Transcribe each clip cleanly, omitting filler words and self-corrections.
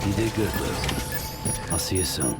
You did good, Luke. I'll see you soon.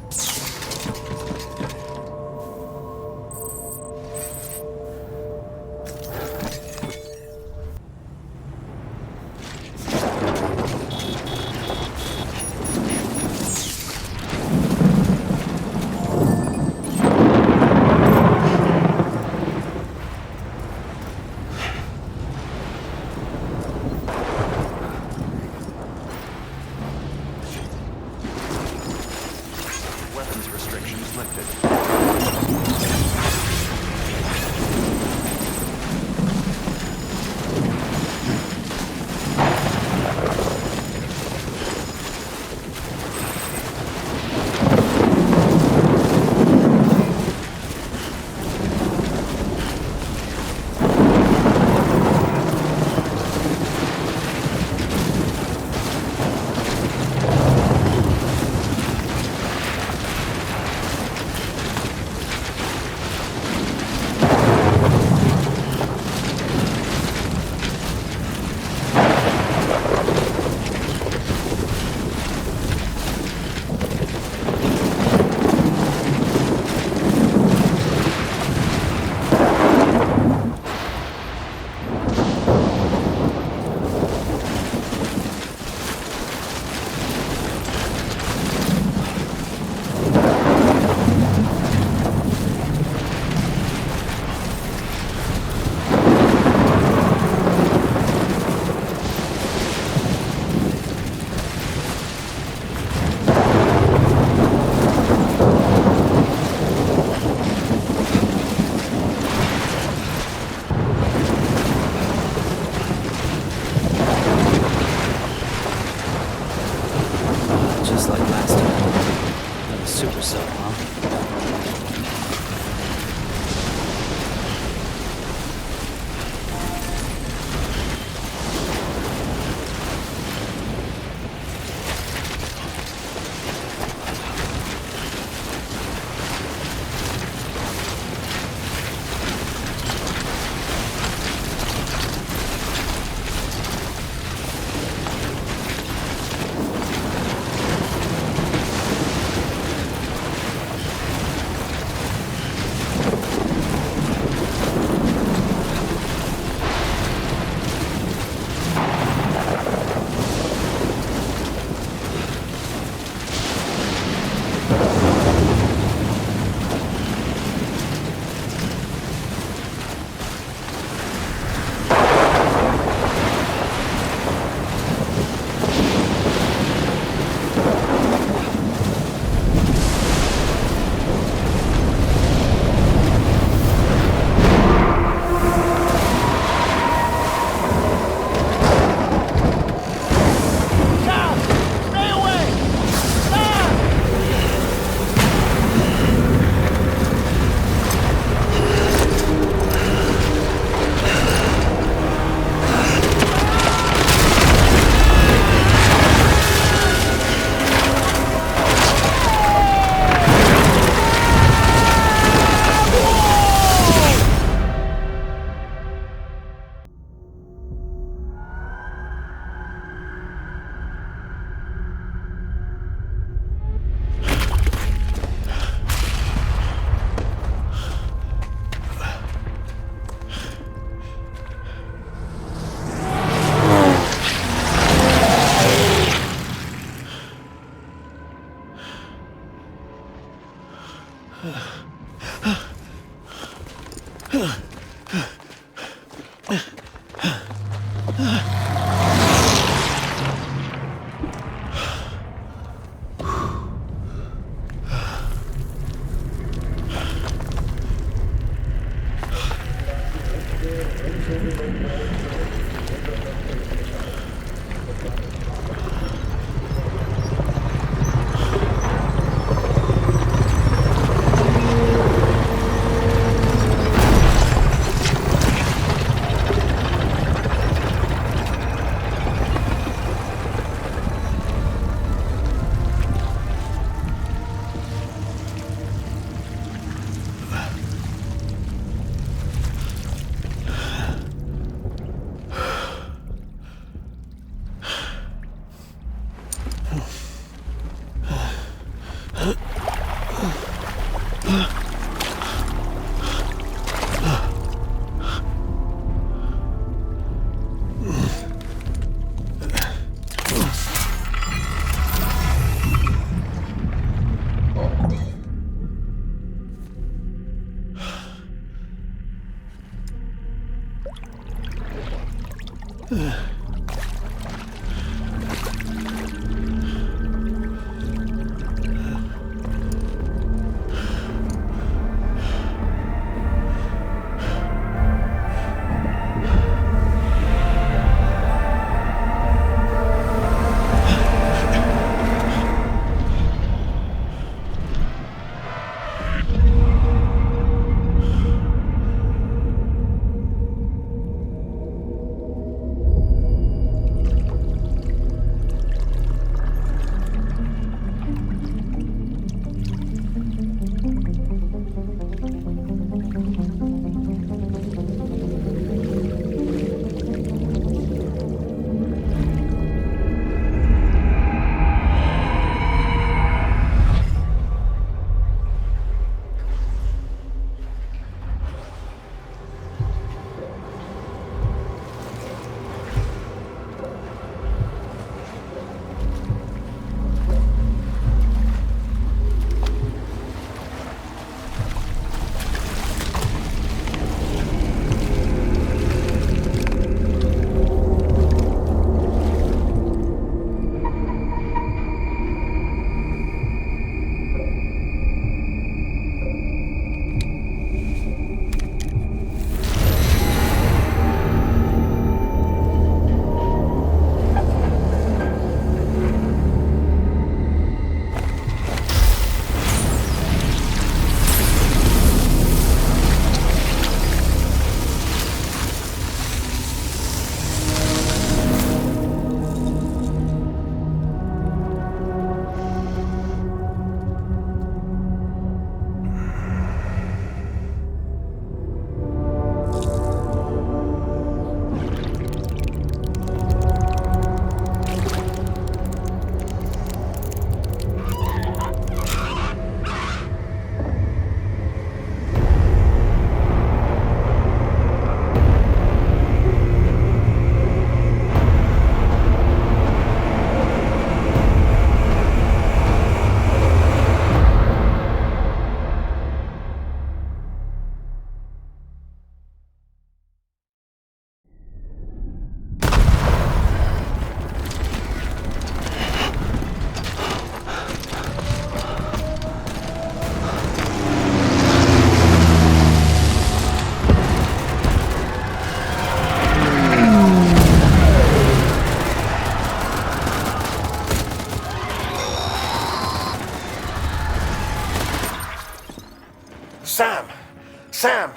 Sam!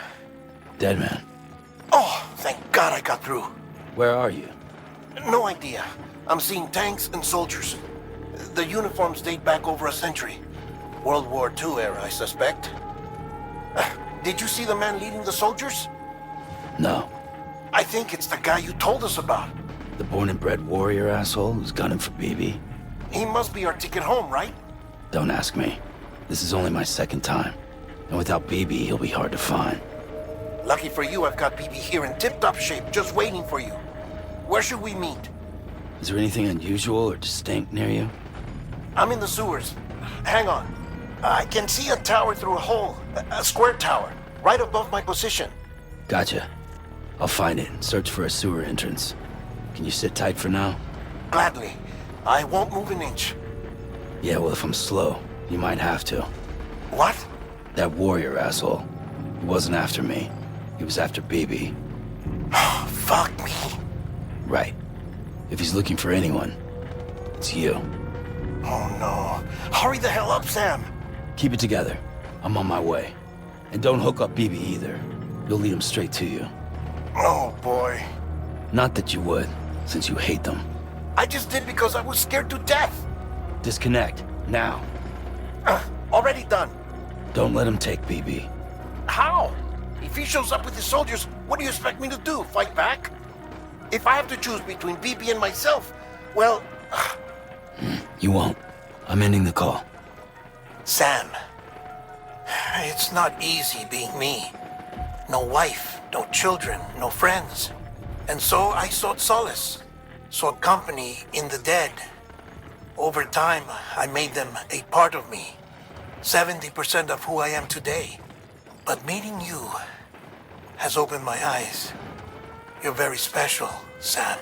Dead man. Oh, thank God I got through. Where are you? No idea. I'm seeing tanks and soldiers. The uniforms date back over a century. World War II era, I suspect. Did you see the man leading the soldiers? No. I think it's the guy you told us about. The born and bred warrior asshole who's gunning for BB? He must be our ticket home, right? Don't ask me. This is only my second time. And without BB, he'll be hard to find. Lucky for you, I've got BB here in tip-top shape, just waiting for you. Where should we meet? Is there anything unusual or distinct near you? I'm in the sewers. Hang on. I can see a tower through a hole. A square tower, right above my position. Gotcha. I'll find it and search for a sewer entrance. Can you sit tight for now? Gladly. I won't move an inch. Yeah, well, if I'm slow, you might have to. What? That warrior asshole. He wasn't after me. He was after BB. Fuck me. Right. If he's looking for anyone, it's you. Oh no. Hurry the hell up, Sam. Keep it together. I'm on my way. And don't hook up BB either. You'll lead him straight to you. Oh boy. Not that you would, since you hate them. I just did because I was scared to death. Disconnect, now. Already done. Don't let him take BB. How? If he shows up with his soldiers, what do you expect me to do? Fight back? If I have to choose between BB and myself, well... You won't. I'm ending the call. Sam, it's not easy being me. No wife, no children, no friends. And so I sought solace, sought company in the dead. Over time, I made them a part of me. 70% of who I am today. But meeting you has opened my eyes. You're very special, Sam.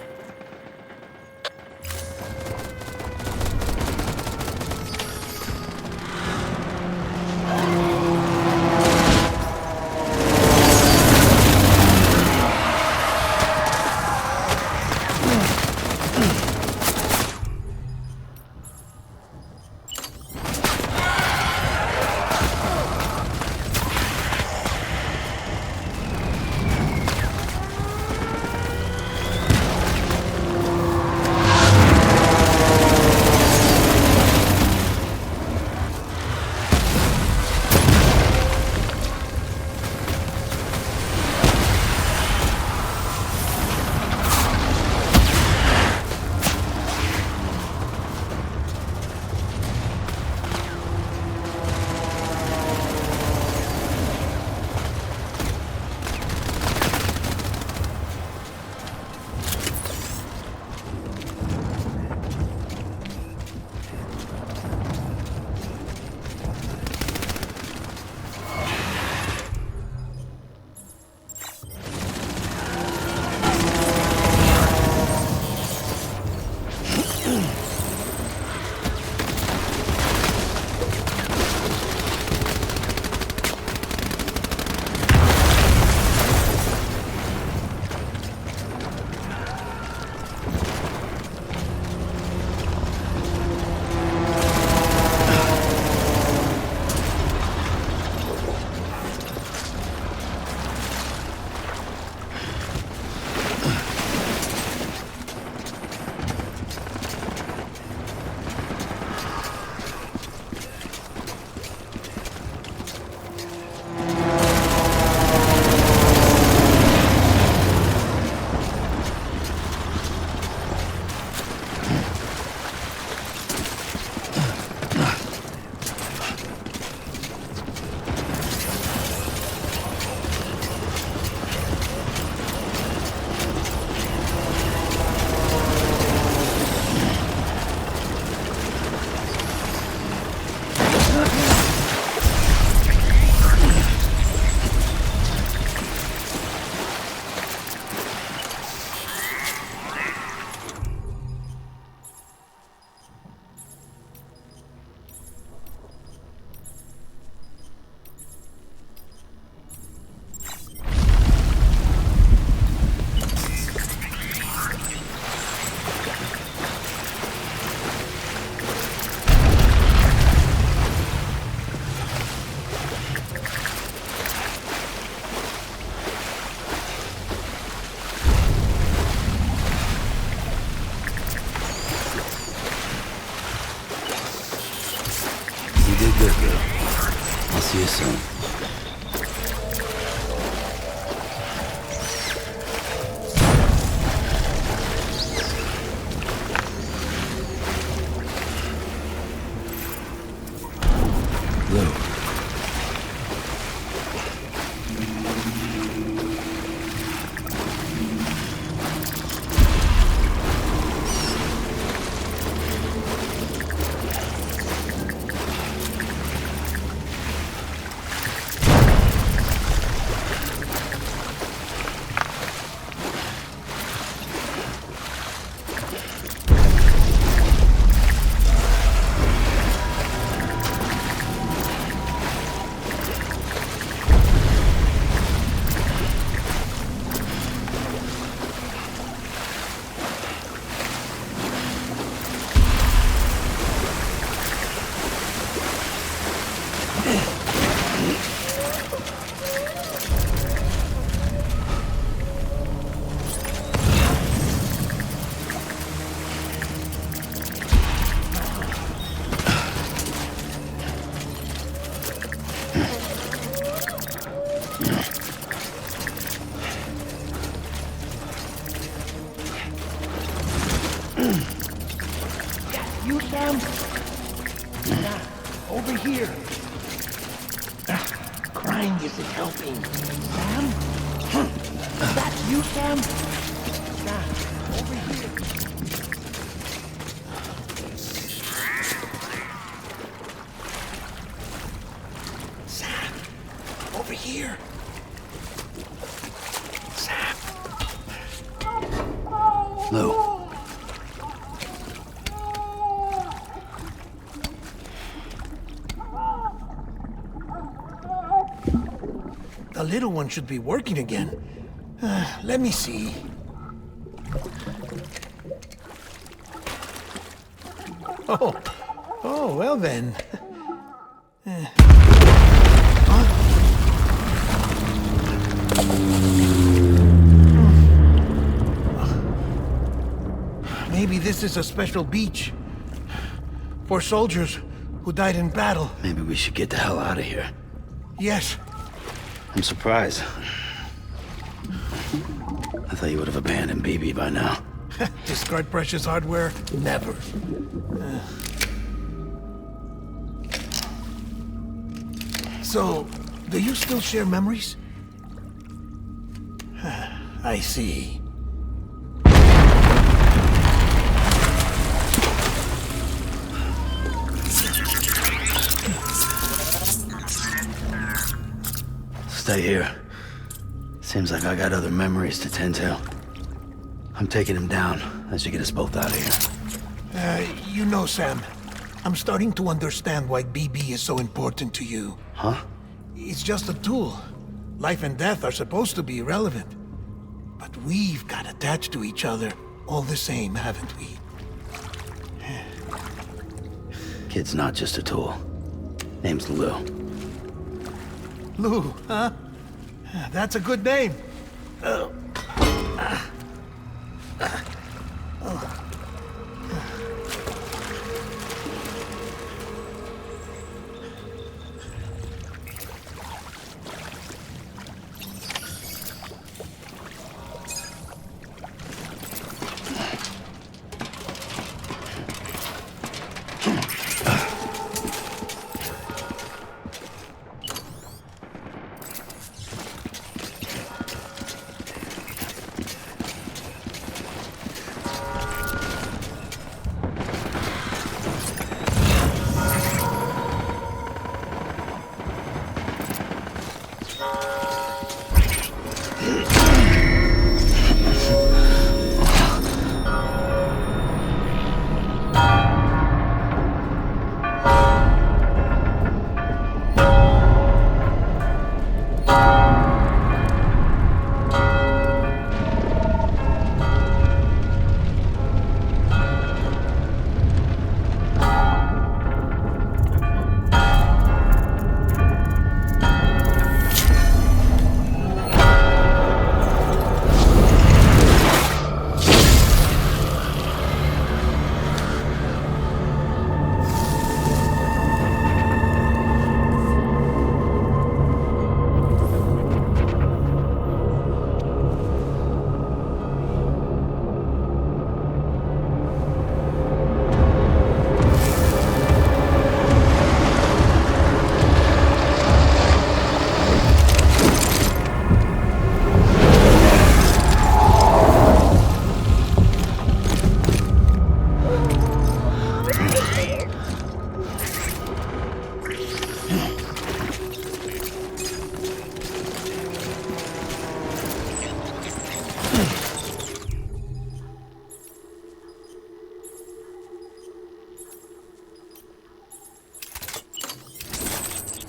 Good, girl. I'll see you soon. Lou. You, Sam? Nah, over here. Crying isn't helping. Sam? That's you, Sam? Nah, over here. Sam, over here. Sam. Lou. The little one should be working again. Let me see. Oh, well then. Maybe this is a special beach for soldiers who died in battle. Maybe we should get the hell out of here. Yes. I'm surprised. I thought you would have abandoned BB by now. Discard precious hardware? Never. So, do you still share memories? I see. Stay here. Seems like I got other memories to tend to. I'm taking him down. That should get us both out of here. You know, Sam, I'm starting to understand why BB is so important to you. Huh? It's just a tool. Life and death are supposed to be irrelevant. But we've got attached to each other all the same, haven't we? Kid's not just a tool. Name's Lou. Lou, huh? That's a good name.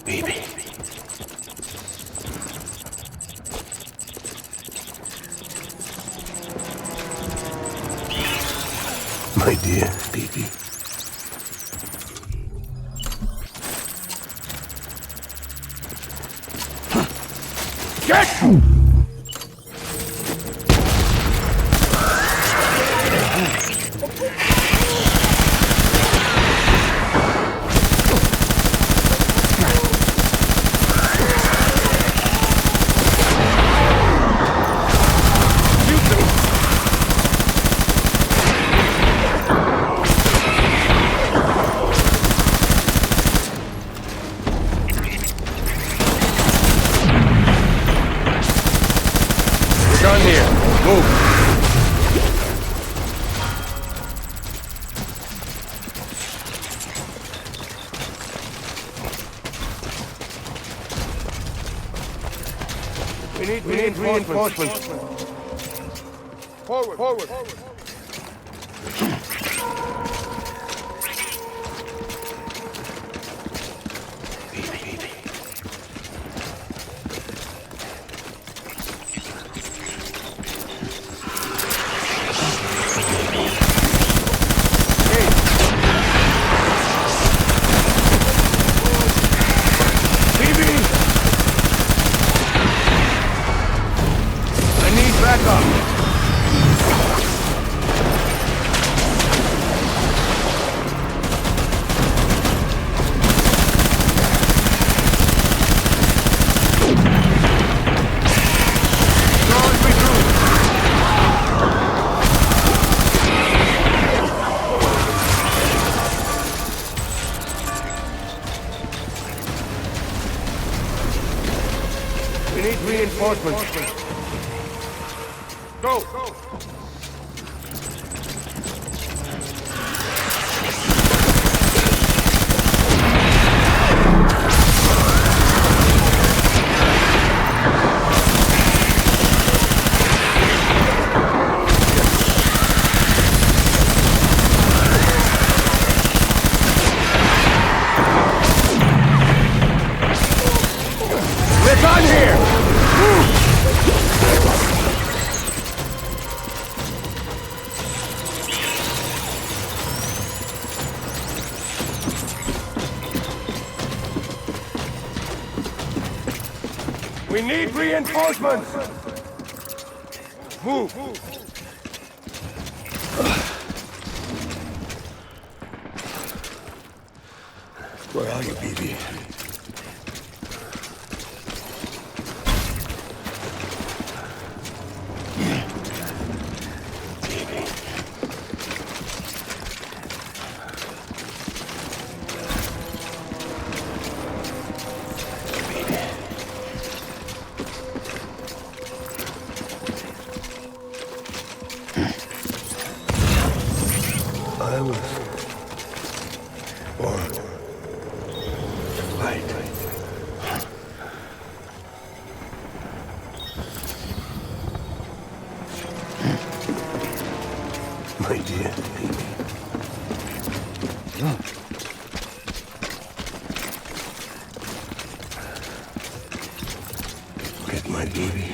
Baby. My dear baby. Get! Done here. Move. We need reinforcements. Forward. We need reinforcements. Go! It's on here! We need reinforcements! Move! Where are you, BB? I was born to fight. My dear baby. Get my baby.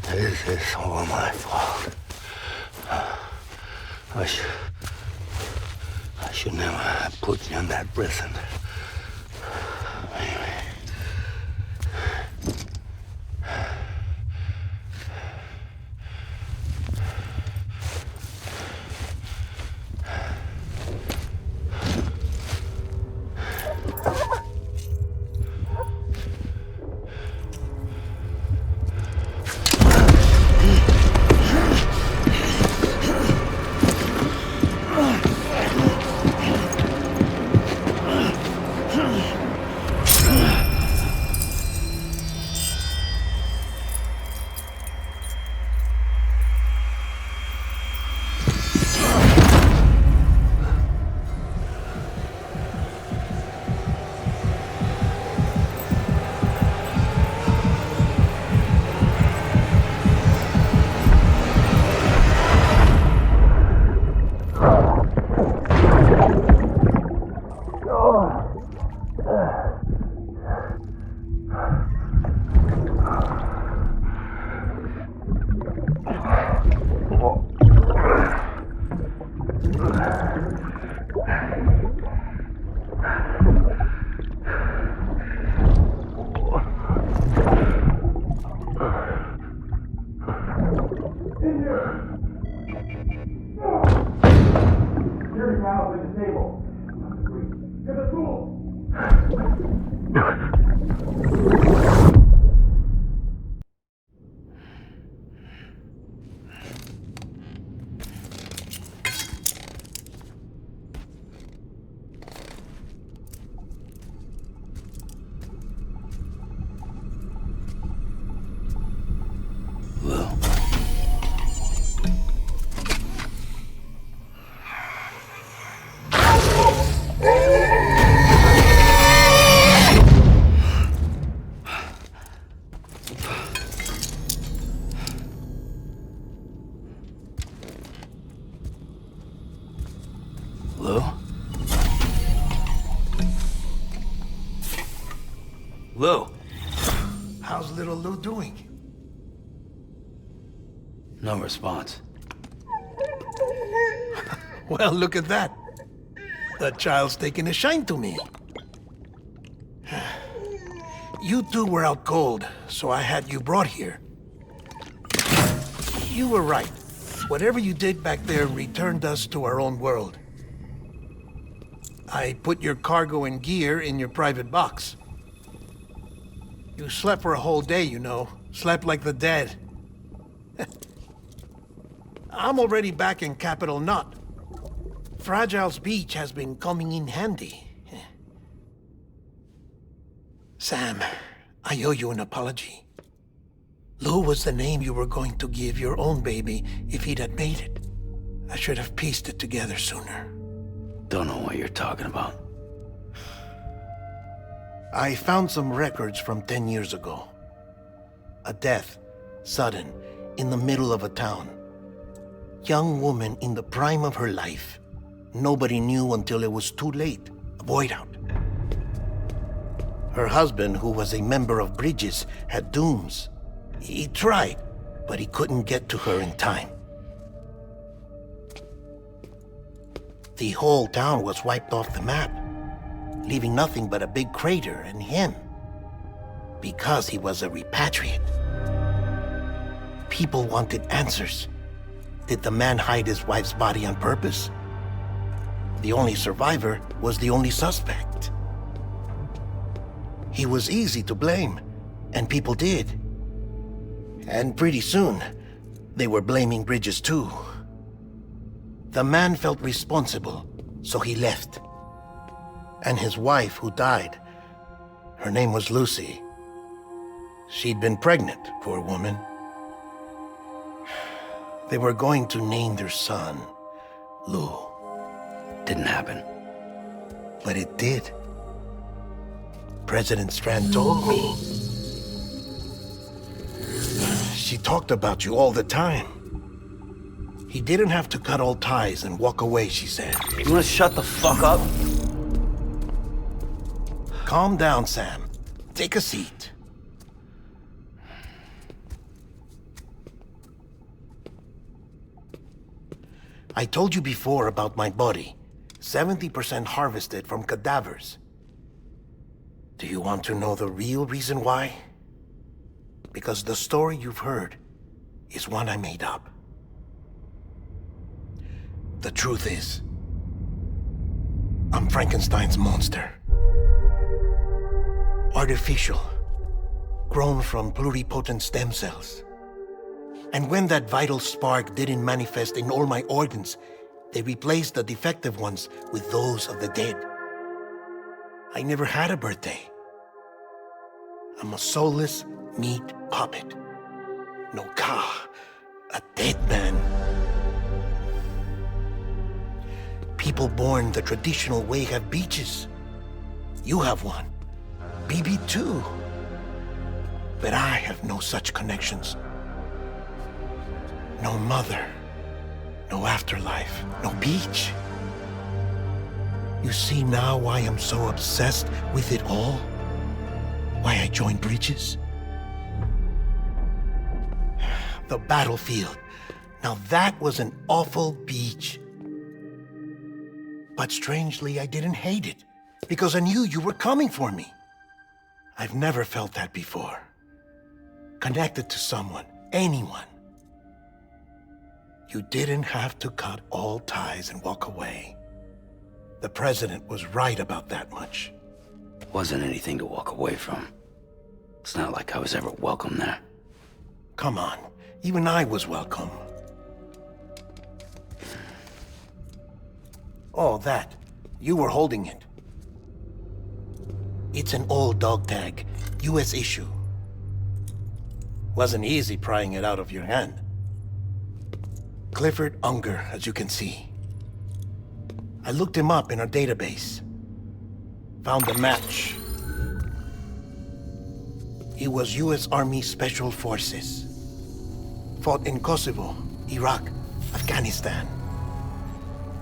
This is all my fault. I should never have put you in that prison. Lou? Lou? How's little Lou doing? No response. Well, look at that. The child's taking a shine to me. You two were out cold, so I had you brought here. You were right. Whatever you did back there returned us to our own world. I put your cargo and gear in your private box. You slept for a whole day, you know. Slept like the dead. I'm already back in Capital Knot. Fragile's beach has been coming in handy. Sam, I owe you an apology. Lou was the name you were going to give your own baby if he'd had made it. I should have pieced it together sooner. Don't know what you're talking about. I found some records from 10 years ago. A death, sudden, in the middle of a town. Young woman in the prime of her life. Nobody knew until it was too late. A void out. Her husband, who was a member of Bridges, had dooms. He tried, but he couldn't get to her in time. The whole town was wiped off the map, leaving nothing but a big crater and him. Because he was a repatriate. People wanted answers. Did the man hide his wife's body on purpose? The only survivor was the only suspect. He was easy to blame, and people did. And pretty soon, they were blaming Bridges too. The man felt responsible, so he left. And his wife, who died, her name was Lucy. She'd been pregnant, poor woman. They were going to name their son Lou. Didn't happen. But it did. President Strand told me. She talked about you all the time. He didn't have to cut all ties and walk away, she said. You wanna shut the fuck up? Calm down, Sam. Take a seat. I told you before about my body. 70% harvested from cadavers. Do you want to know the real reason why? Because the story you've heard is one I made up. The truth is, I'm Frankenstein's monster. Artificial, grown from pluripotent stem cells. And when that vital spark didn't manifest in all my organs, they replaced the defective ones with those of the dead. I never had a birthday. I'm a soulless meat puppet. No ka, a dead man. People born the traditional way have beaches. You have one. BB too. But I have no such connections. No mother. No afterlife. No beach. You see now why I'm so obsessed with it all? Why I joined Bridges? The battlefield. Now that was an awful beach. But strangely, I didn't hate it, because I knew you were coming for me. I've never felt that before. Connected to someone, anyone. You didn't have to cut all ties and walk away. The president was right about that much. wasn't anything to walk away from. It's not like I was ever welcome there. Come on, even I was welcome. Oh, that. You were holding it. It's an old dog tag, US issue. Wasn't easy prying it out of your hand. Clifford Unger, as you can see. I looked him up in our database. Found a match. He was US Army Special Forces. Fought in Kosovo, Iraq, Afghanistan.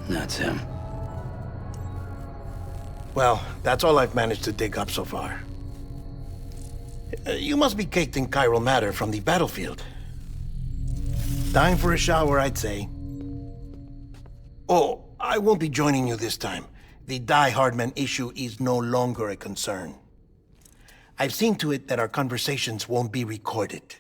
That's him. Well, that's all I've managed to dig up so far. You must be caked in chiral matter from the battlefield. Time for a shower, I'd say. Oh, I won't be joining you this time. The Die Hardman issue is no longer a concern. I've seen to it that our conversations won't be recorded.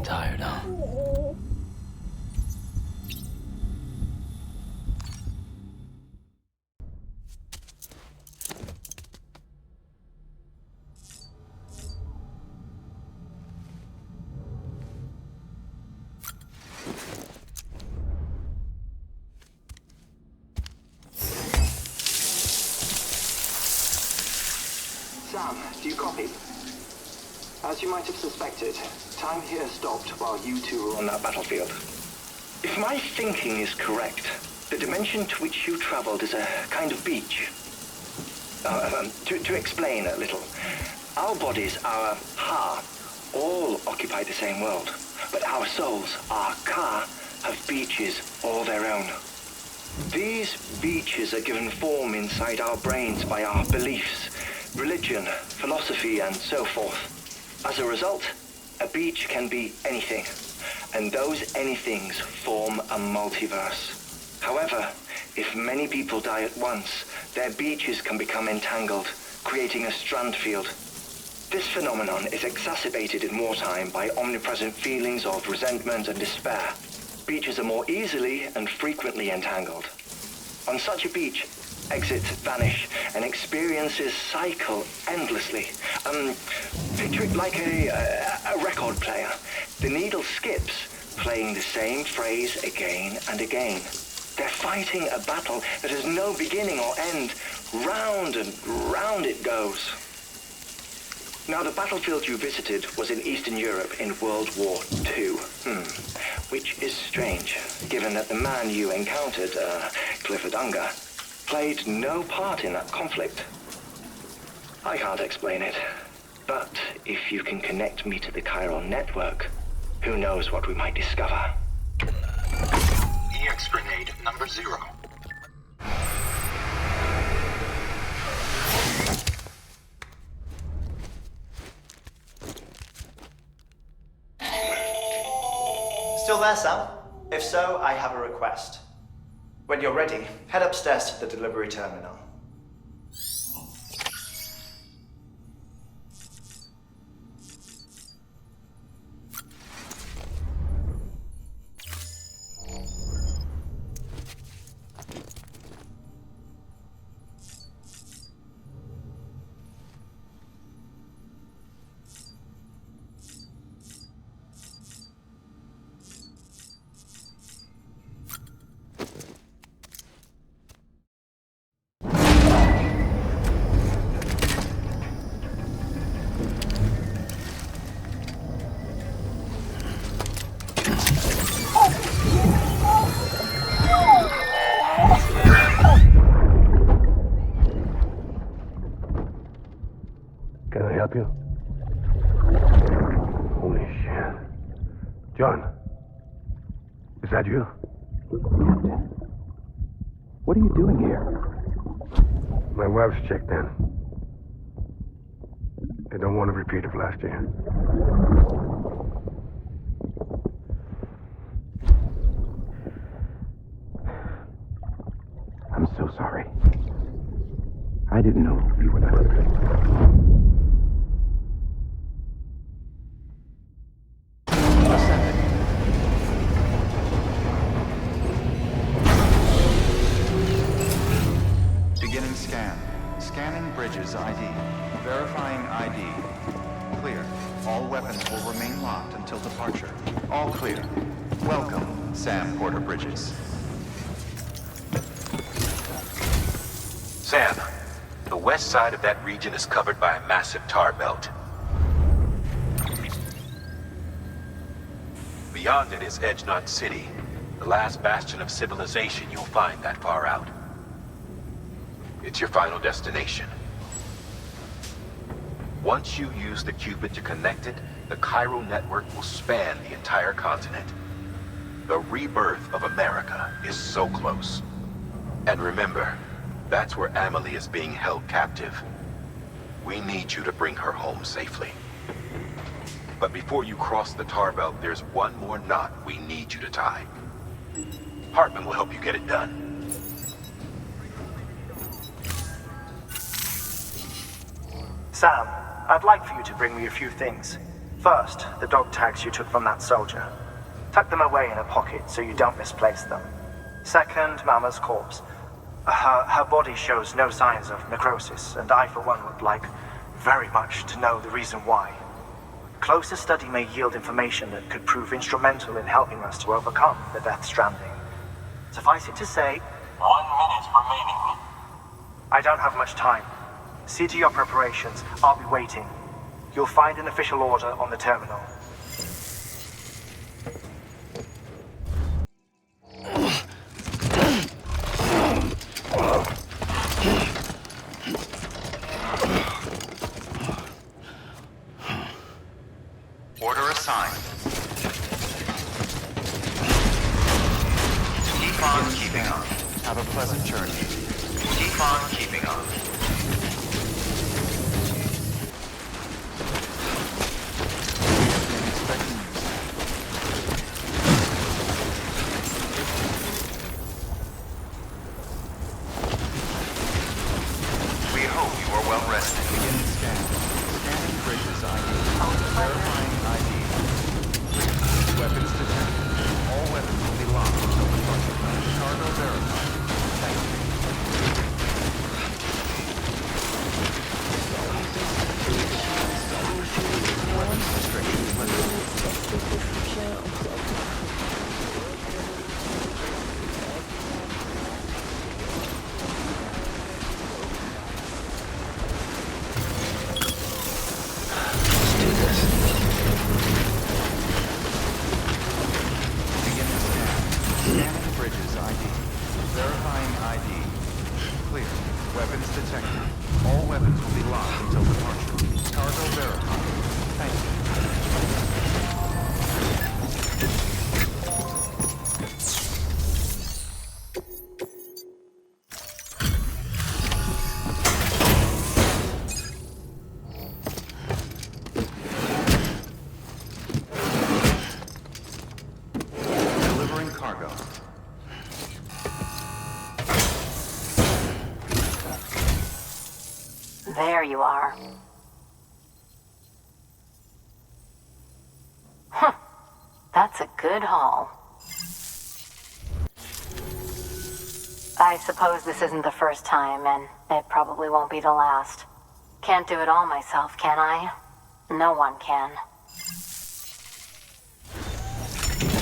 Tired, huh? Sam, do you copy? As you might have suspected, time here stopped while you two were on that battlefield. If my thinking is correct, the dimension to which you traveled is a kind of beach. To explain a little, our bodies, our ha, all occupy the same world, but our souls, our ka, have beaches all their own. These beaches are given form inside our brains by our beliefs, religion, philosophy, and so forth. As a result, a beach can be anything, and those anythings form a multiverse. However, if many people die at once, their beaches can become entangled, creating a strand field. This phenomenon is exacerbated in wartime by omnipresent feelings of resentment and despair. Beaches are more easily and frequently entangled. On such a beach, exits vanish and experiences cycle endlessly. Picture it like a record player. The needle skips, playing the same phrase again and again. They're fighting a battle that has no beginning or end. Round and round it goes. Now, the battlefield you visited was in Eastern Europe in World War II. Which is strange, given that the man you encountered, Clifford, played no part in that conflict. I can't explain it, but if you can connect me to the chiral network, who knows what we might discover. EX grenade number 0. Still there, Sam? If so, I have a request. When you're ready, head upstairs to the delivery terminal. Can I help you? Holy shit. John, is that you? Captain, what are you doing here? My wife's checked in. I don't want a repeat of last year. I'm so sorry. I didn't know you were that hurt. Beginning scan. Scanning bridges ID. Verifying ID. Clear. All weapons will remain locked until departure. All clear. Welcome, Sam Porter Bridges. Sam, the west side of that region is covered by a massive tar belt. Beyond it is Edgenot City, the last bastion of civilization you'll find that far out. It's your final destination. Once you use the Cupid to connect it, the chiral network will span the entire continent. The rebirth of America is so close. And remember, that's where Amelie is being held captive. We need you to bring her home safely. But before you cross the tar belt, there's one more knot we need you to tie. Hartman will help you get it done. Sam, I'd like for you to bring me a few things. First, the dog tags you took from that soldier. Tuck them away in a pocket so you don't misplace them. Second, Mama's corpse. Her body shows no signs of necrosis, and I, for one, would like very much to know the reason why. Closer study may yield information that could prove instrumental in helping us to overcome the Death Stranding. Suffice it to say, 1 minute remaining. I don't have much time. See to your preparations. I'll be waiting. You'll find an official order on the terminal. Order assigned. Keep on keeping on. Have a pleasant journey. Keep on keeping on. We hope you are well rested. Beginning scan. Scanning bridges ID. Verifying ID. Weapons detected. All weapons will be locked until departure. Cargo verified. Thank you. clear. Weapons detected. All weapons will be locked until departure. Cargo verified. Thank you. Delivering cargo. There you are. That's a good haul. I suppose this isn't the first time, and it probably won't be the last. Can't do it all myself, can I? No one can.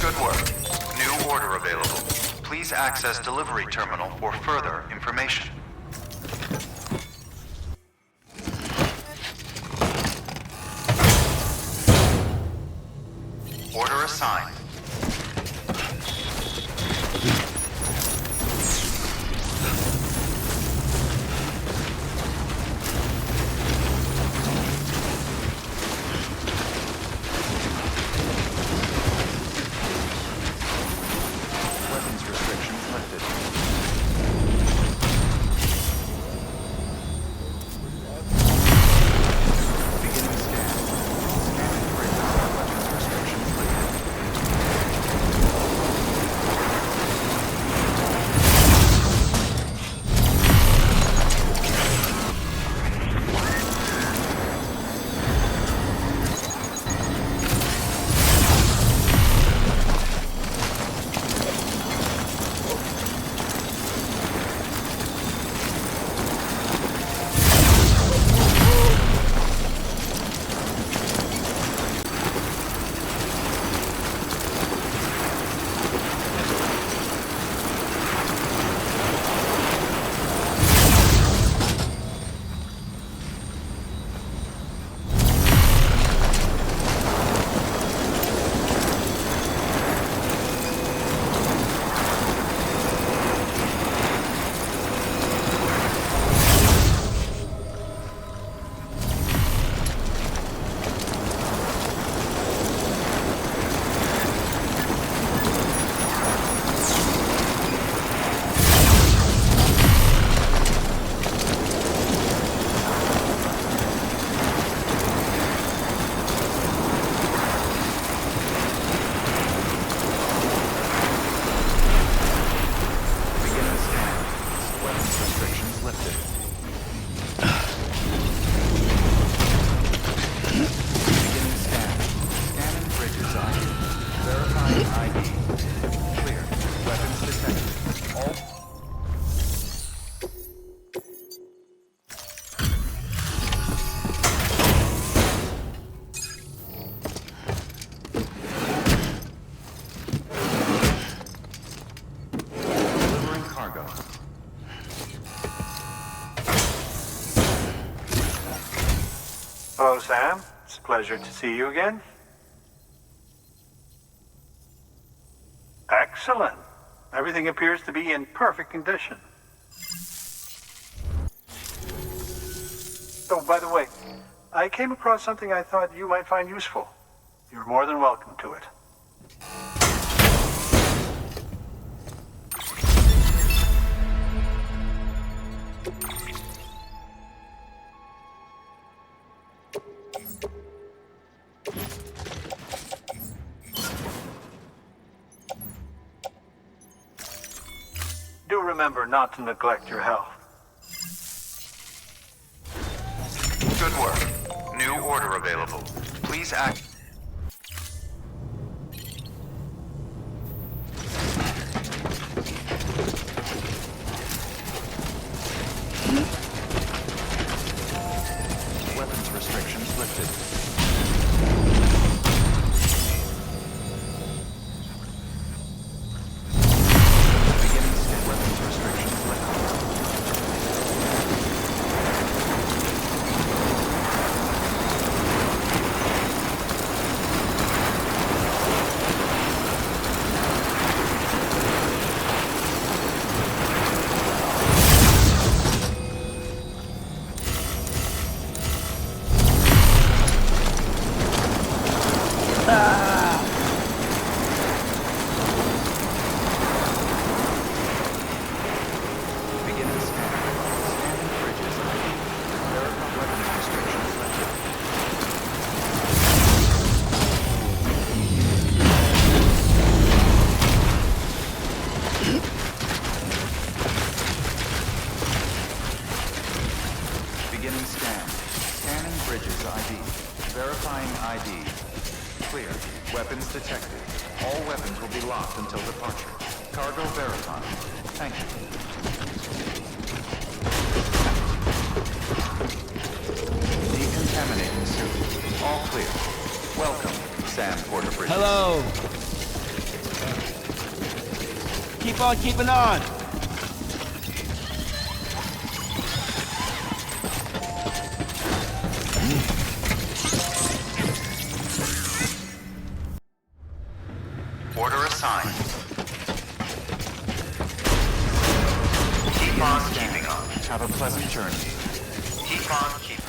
Good work. New order available. Please access delivery terminal for further information. Order assigned. Weapons restrictions lifted. Beginning scan. Scanning bridges. Weapons restrictions lifted. Beginning scan. Weapons restrictions lifted. Beginning scan. Scanning bridges ID. Verifying ID. Clear. Weapons detected. All. Delivering cargo. Hello, Sam. It's a pleasure to see you again. Excellent. Everything appears to be in perfect condition. Oh, by the way, I came across something I thought you might find useful. You're more than welcome to it. Do remember not to neglect your health. Good work. New order available. Please act. Weapons restrictions lifted. Beginning scan. Weapons restrictions lifted. scan. Scanning bridges ID. Verifying ID. Clear. Weapons detected. All weapons will be locked until departure. Cargo verified. Thank you. Decontaminating suit. All clear. Welcome, Sam Porter Bridges. Hello. Keep on keeping on. Order assigned. Keep on keeping on. Have a pleasant journey. Keep on keeping.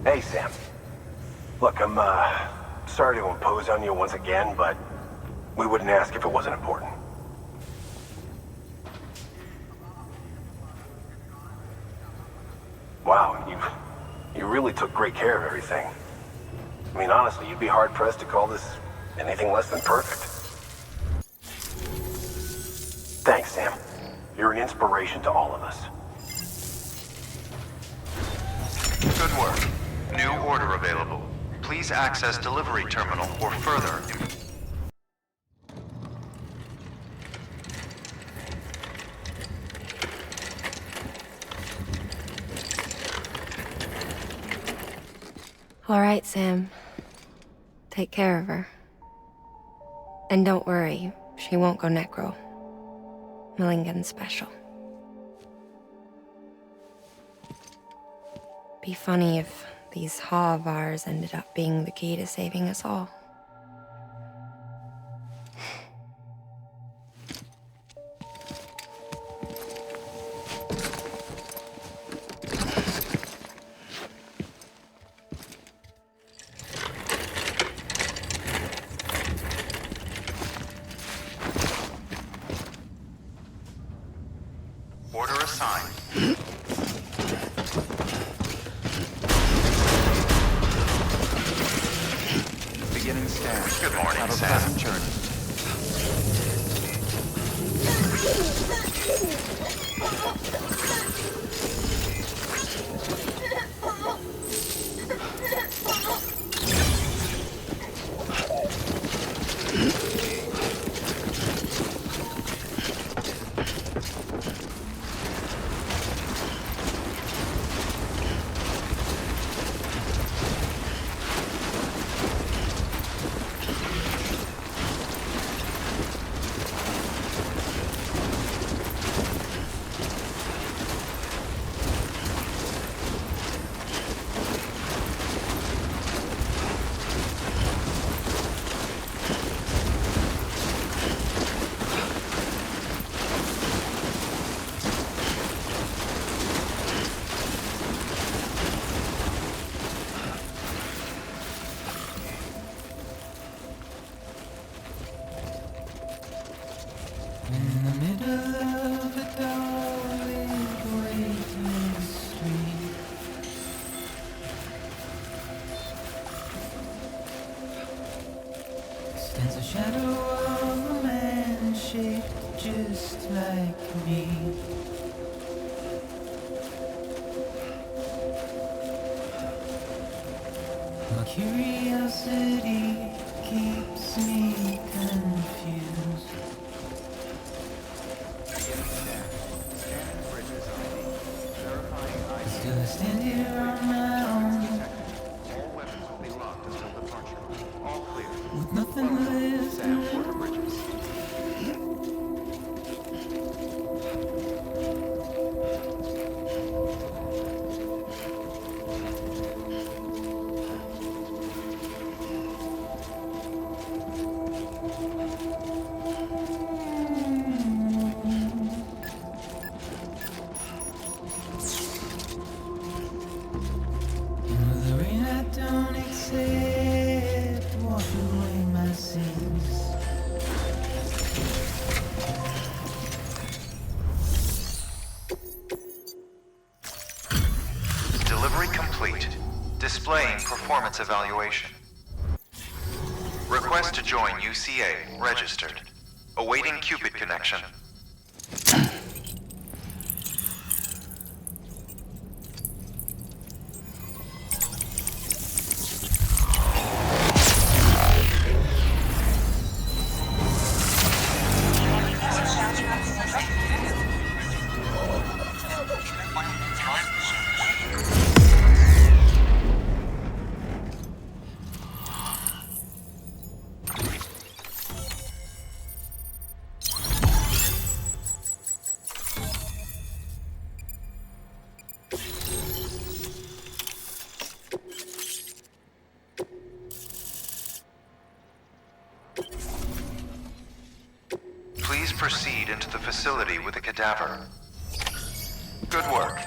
Hey, Sam. Look, I'm, sorry to impose on you once again, but we wouldn't ask if it wasn't important. Wow, you really took great care of everything. I mean, honestly, you'd be hard-pressed to call this anything less than perfect. Thanks, Sam. You're an inspiration to all of us. Good work. New order available. Please access delivery terminal for further. All right, Sam. Take care of her. And don't worry, she won't go necro. Millingan's special. be funny if these Havars ended up being the key to saving us all. Order assigned. Beginning scan. Good morning, Have a Sam. pleasant journey. In the middle of a dark waiting street, stands a shadow of a man shaped just like me. My curiosity keeps me confused. Still I stand here on my own, All weapons will be locked until departure. All clear. with nothing left to Sam, lose. order bridges. And with the rain I don't accept, wash away my sins. Delivery complete. Displaying performance evaluation. Request to join UCA. Registered. Awaiting Cupid connection. Please proceed into the facility with a cadaver. Good work.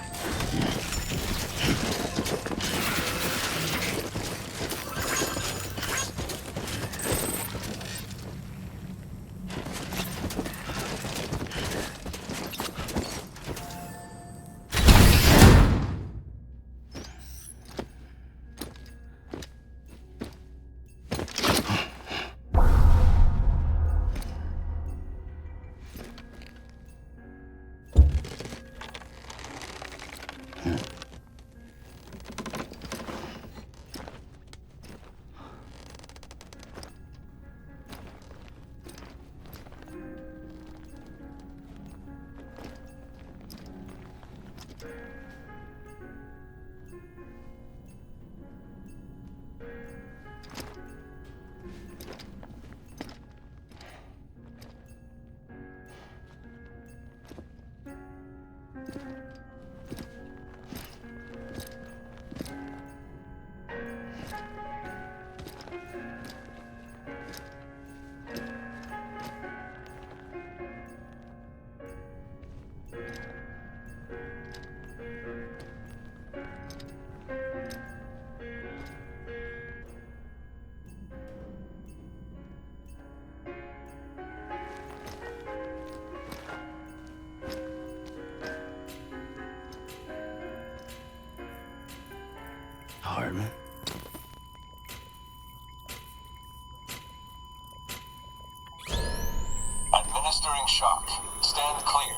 shock. Stand clear.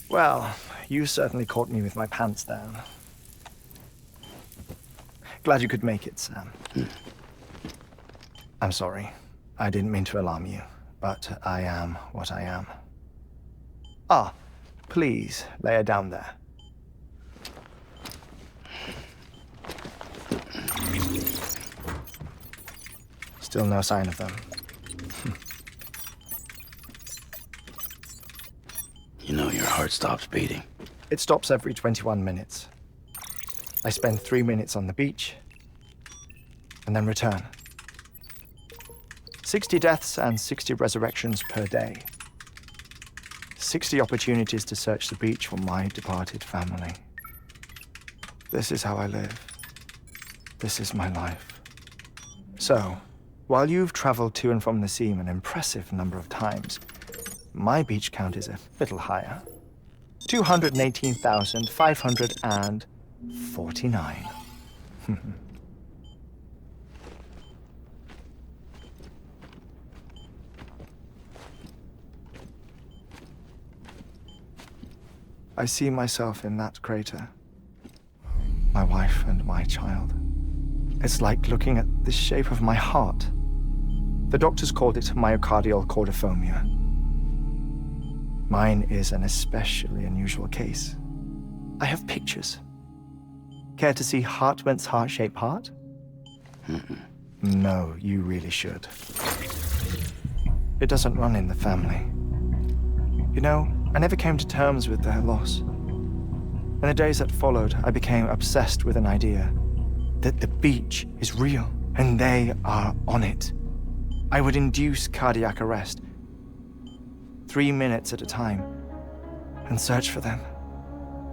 Well, you certainly caught me with my pants down. Glad you could make it, Sam. I'm sorry. I didn't mean to alarm you, but I am what I am. Ah, please lay her down there. Still no sign of them. You know your heart stops beating. It stops every 21 minutes. I spend 3 minutes on the beach, and then return. 60 deaths and 60 resurrections per day. 60 opportunities to search the beach for my departed family. This is how I live. This is my life. So, while you've traveled to and from the sea an impressive number of times, my beach count is a little higher. 218,549. I see myself in that crater. My wife and my child. It's like looking at the shape of my heart. The doctors called it myocardial cordiformia. Mine is an especially unusual case. I have pictures. Care to see Hartman's heart-shaped heart? No, you really should. It doesn't run in the family. You know, I never came to terms with their loss. In the days that followed, I became obsessed with an idea that the beach is real and they are on it. I would induce cardiac arrest, 3 minutes at a time, and search for them,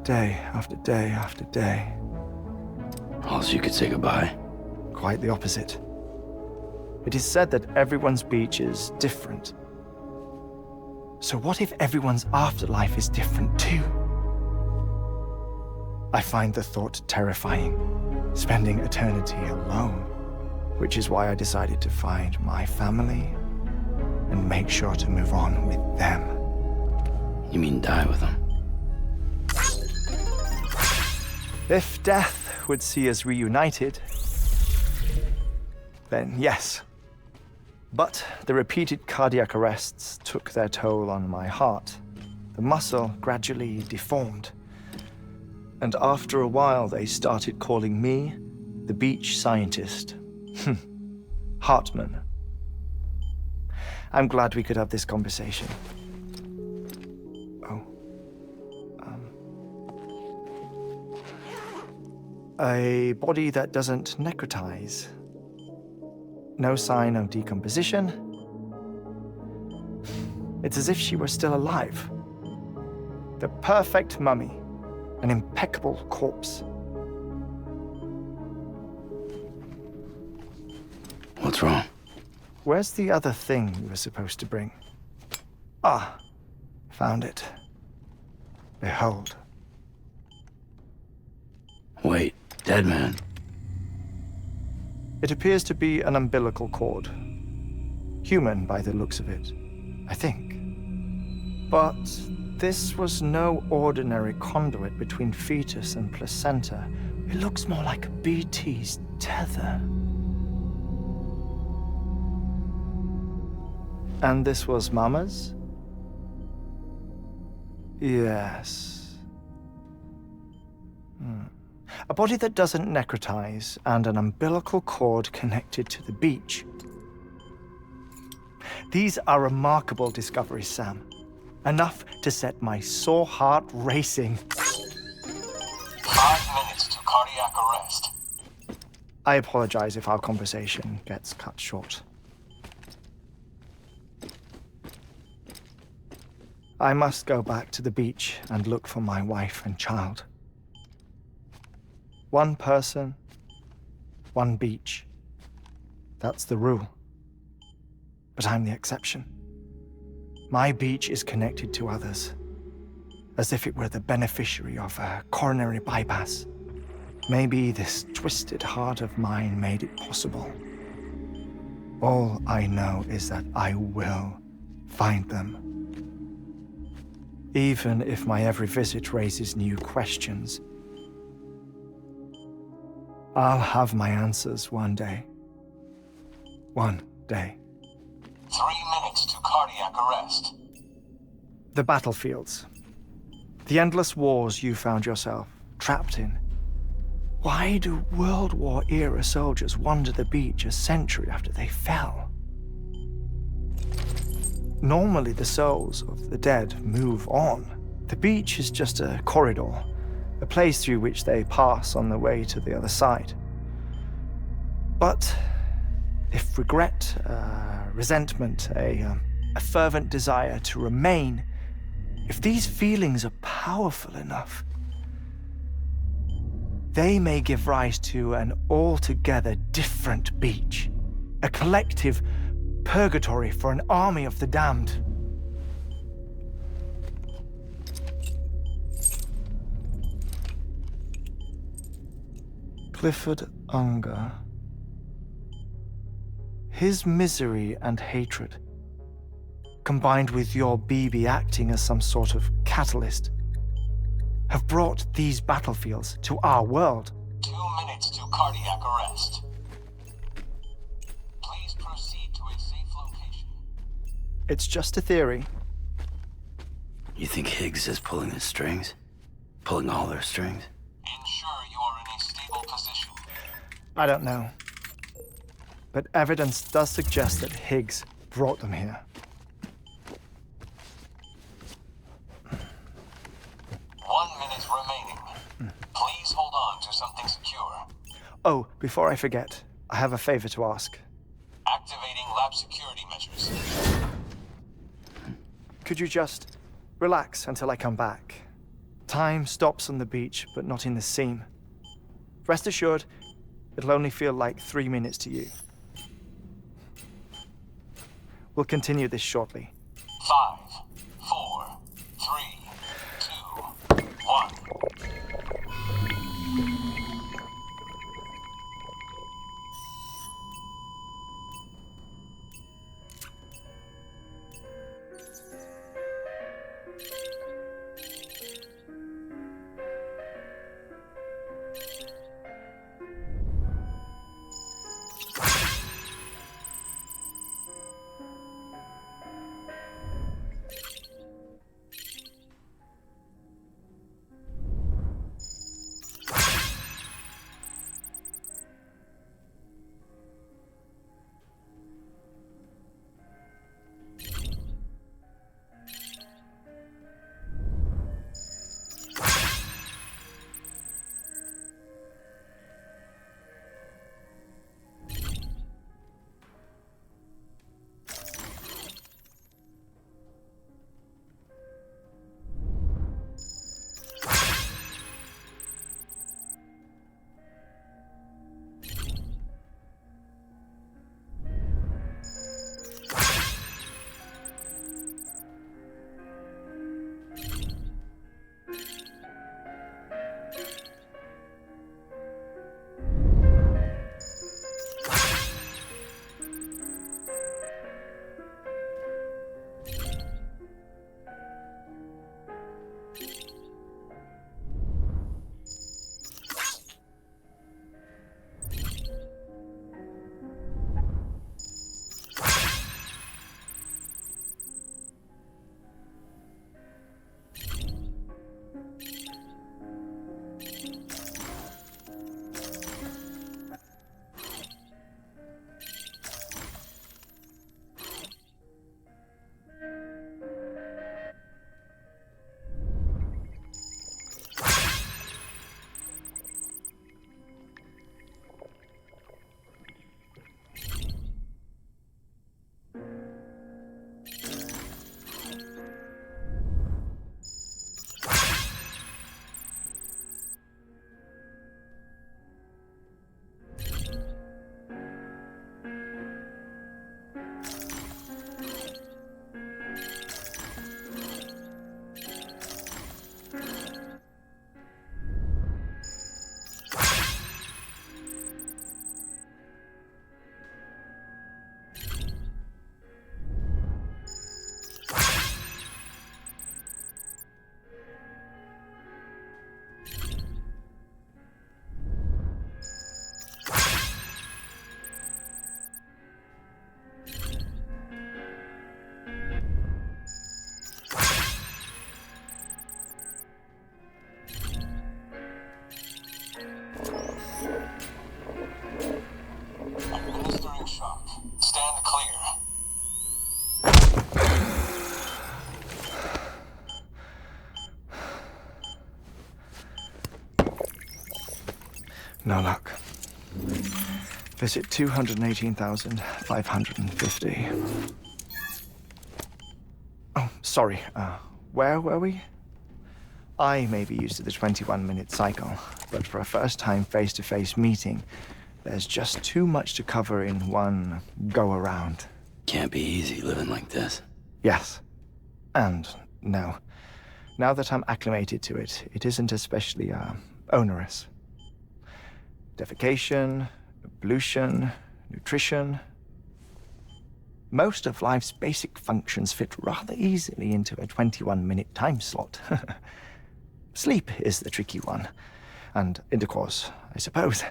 day after day after day. Also, you could say goodbye. Quite the opposite. It is said that everyone's beach is different. So what if everyone's afterlife is different too? I find the thought terrifying, spending eternity alone, which is why I decided to find my family and make sure to move on with them. You mean die with them? If death would see us reunited, then yes. But the repeated cardiac arrests took their toll on my heart. The muscle gradually deformed. And after a while, they started calling me the beach scientist. Hartman. I'm glad we could have this conversation. A body that doesn't necrotize. No sign of decomposition. It's as if she were still alive. The perfect mummy. An impeccable corpse. What's wrong? Where's the other thing you were supposed to bring? Ah, found it. Behold. Wait, dead man. It appears to be an umbilical cord. Human by the looks of it, I think. But this was no ordinary conduit between fetus and placenta. It looks more like a BT's tether. And this was Mama's? Yes. A body that doesn't necrotize and an umbilical cord connected to the beach. These are remarkable discoveries, Sam. Enough to set my sore heart racing. 5 minutes to cardiac arrest. I apologize if our conversation gets cut short. I must go back to the beach and look for my wife and child. One person, one beach. That's the rule. But I'm the exception. My beach is connected to others, as if it were the beneficiary of a coronary bypass. Maybe this twisted heart of mine made it possible. All I know is that I will find them. Even if my every visit raises new questions, I'll have my answers one day. One day. 3 minutes to cardiac arrest. The battlefields. The endless wars you found yourself trapped in. Why do World War-era soldiers wander the beach a century after they fell? Normally, the souls of the dead move on. The beach is just a corridor, a place through which they pass on the way to the other side. But if regret, resentment, a fervent desire to remain, if these feelings are powerful enough, they may give rise to an altogether different beach, a collective purgatory for an army of the damned. Clifford Unger. His misery and hatred, combined with your BB acting as some sort of catalyst, have brought these battlefields to our world. 2 minutes to cardiac arrest. Please proceed to a safe location. It's just a theory. You think Higgs is pulling the strings? Pulling all their strings? Ensure you are in a stable position. I don't know. But evidence does suggest that Higgs brought them here. 1 minute remaining. Please hold on to something secure. Oh, before I forget, I have a favor to ask. Activating lab security measures. Could you just relax until I come back? Time stops on the beach, but not in the seam. Rest assured, it'll only feel like 3 minutes to you. We'll continue this shortly. 5, 4, 3, 2, 1. No luck. Visit 218,550. Oh, sorry. Where were we? I may be used to the 21-minute cycle, but for a first-time face-to-face meeting, there's just too much to cover in one go-around. Can't be easy living like this. Yes. And no. Now that I'm acclimated to it, it isn't especially, onerous. Defecation, ablution, nutrition. Most of life's basic functions fit rather easily into a 21-minute time slot. Sleep is the tricky one. And intercourse, I suppose.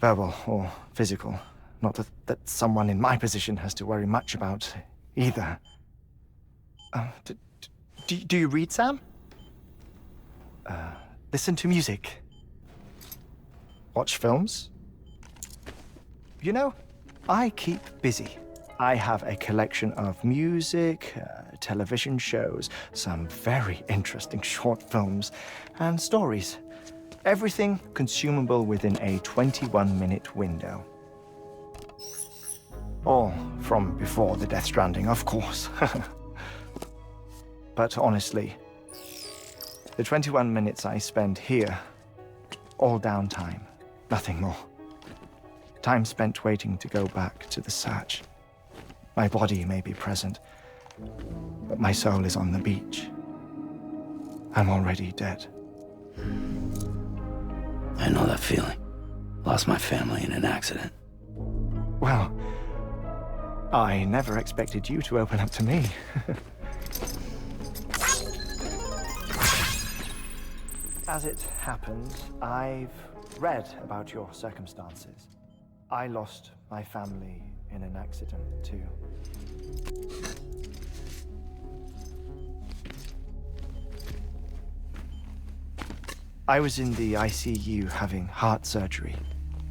Verbal or physical. Not that someone in my position has to worry much about either. Do you read, Sam? Listen to music. Watch films? You know, I keep busy. I have a collection of music, television shows, some very interesting short films, and stories. Everything consumable within a 21-minute window. All from before the Death Stranding, of course. But honestly, the 21 minutes I spend here, all downtime, nothing more. Time spent waiting to go back to the search. My body may be present, but my soul is on the beach. I'm already dead. I know that feeling. Lost my family in an accident. Well, I never expected you to open up to me. As it happens, I've read about your circumstances. I lost my family in an accident, too. I was in the ICU having heart surgery,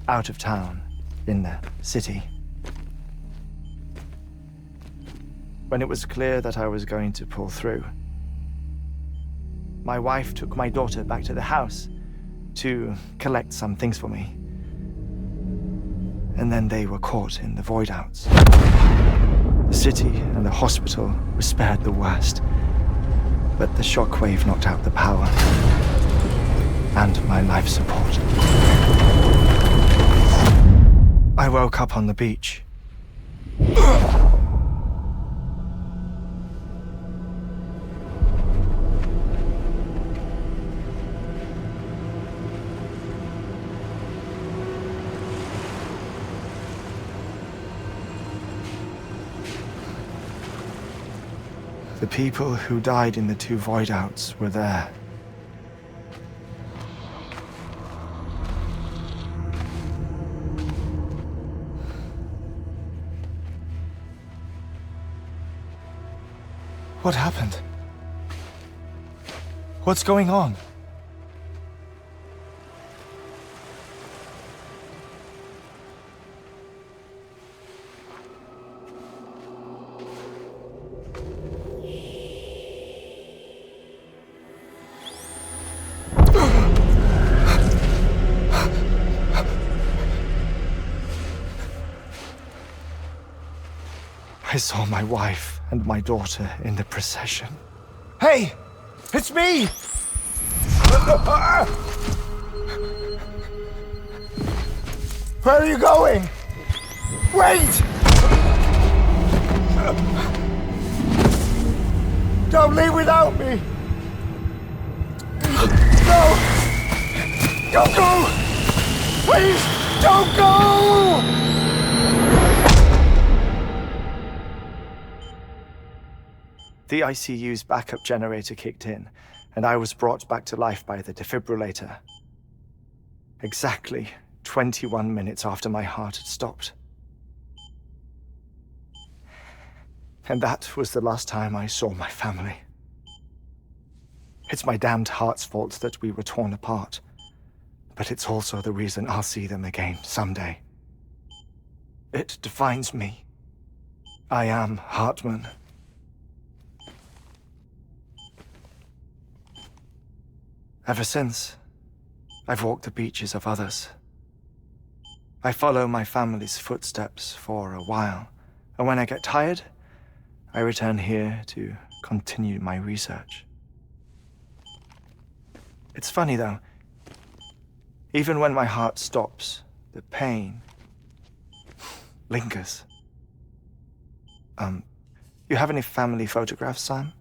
out of town, in the city. When it was clear that I was going to pull through, my wife took my daughter back to the house to collect some things for me. And then they were caught in the void outs. The city and the hospital were spared the worst, but the shockwave knocked out the power and my life support. I woke up on the beach. The people who died in the two void outs were there. What happened? What's going on? I saw my wife and my daughter in the procession. Hey! It's me! Where are you going? Wait! Don't leave without me! No! Don't go! Please, don't go! The ICU's backup generator kicked in, and I was brought back to life by the defibrillator. Exactly 21 minutes after my heart had stopped. And that was the last time I saw my family. It's my damned heart's fault that we were torn apart, but it's also the reason I'll see them again someday. It defines me. I am Hartman. Ever since, I've walked the beaches of others, I follow my family's footsteps for a while, and when I get tired, I return here to continue my research. It's funny though, even when my heart stops, the pain lingers. You have any family photographs, Sam?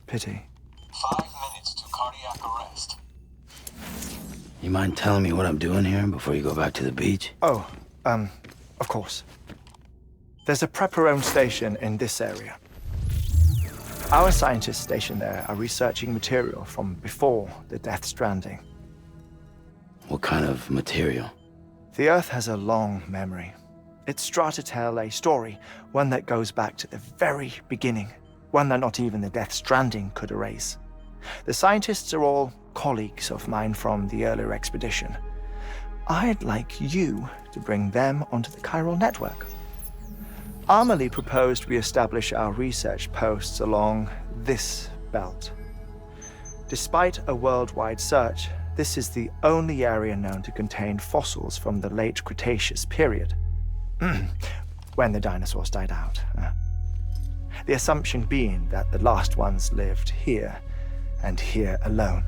Pity. 5 minutes to cardiac arrest. You mind telling me what I'm doing here before you go back to the beach? Oh, of course. There's a prep-your-own station in this area. Our scientists stationed there are researching material from before the Death Stranding. What kind of material? The Earth has a long memory. It's trying to tell a story, one that goes back to the very beginning, one that not even the Death Stranding could erase. The scientists are all colleagues of mine from the earlier expedition. I'd like you to bring them onto the chiral network. Amelie proposed we establish our research posts along this belt. Despite a worldwide search, this is the only area known to contain fossils from the late Cretaceous period, when the dinosaurs died out. The assumption being that the last ones lived here, and here alone.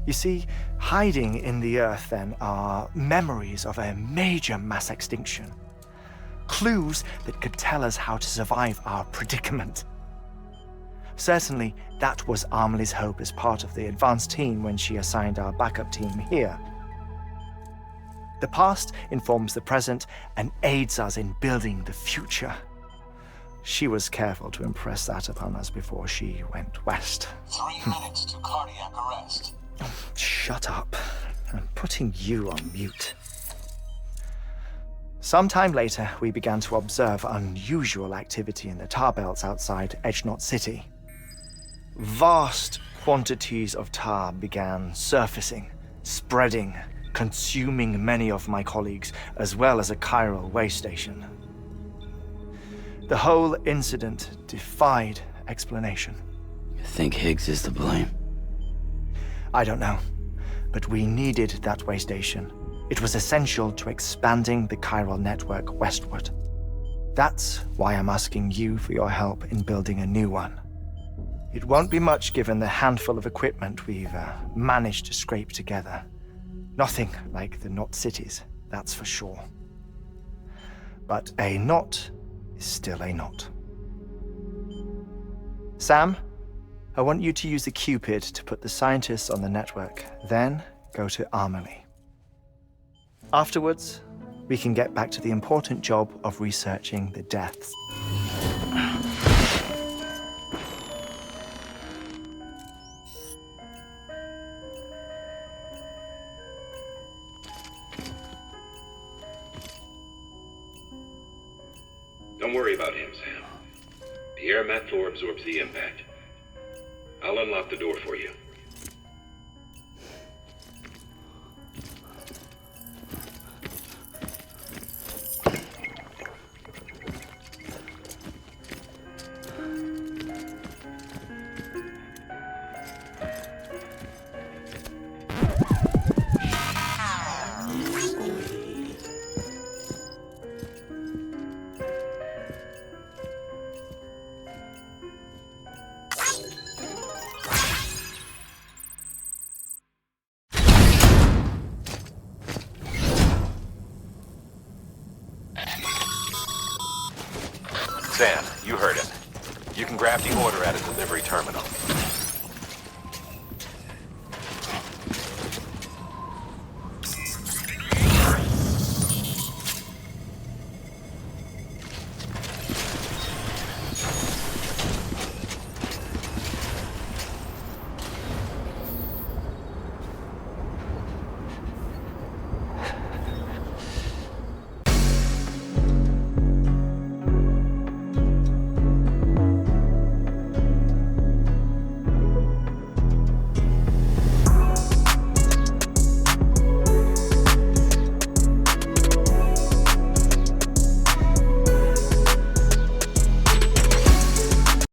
You see, hiding in the Earth then are memories of a major mass extinction. Clues that could tell us how to survive our predicament. Certainly, that was Amelie's hope as part of the advanced team when she assigned our backup team here. The past informs the present and aids us in building the future. She was careful to impress that upon us before she went west. 3 minutes to cardiac arrest. Shut up. I'm putting you on mute. Sometime later, we began to observe unusual activity in the tar belts outside Edgenot City. Vast quantities of tar began surfacing, spreading, consuming many of my colleagues, as well as a chiral way station. The whole incident defied explanation. You think Higgs is to blame? I don't know, but we needed that way station. It was essential to expanding the chiral network westward. That's why I'm asking you for your help in building a new one. It won't be much given the handful of equipment we've managed to scrape together. Nothing like the knot cities, that's for sure. But a knot is still a knot. Sam, I want you to use the Cupid to put the scientists on the network, then go to Amelie. Afterwards, we can get back to the important job of researching the deaths. Don't worry about him, Sam. The air mat floor absorbs the impact. I'll unlock the door for you. Sam, you heard it. You can grab the order at a delivery terminal.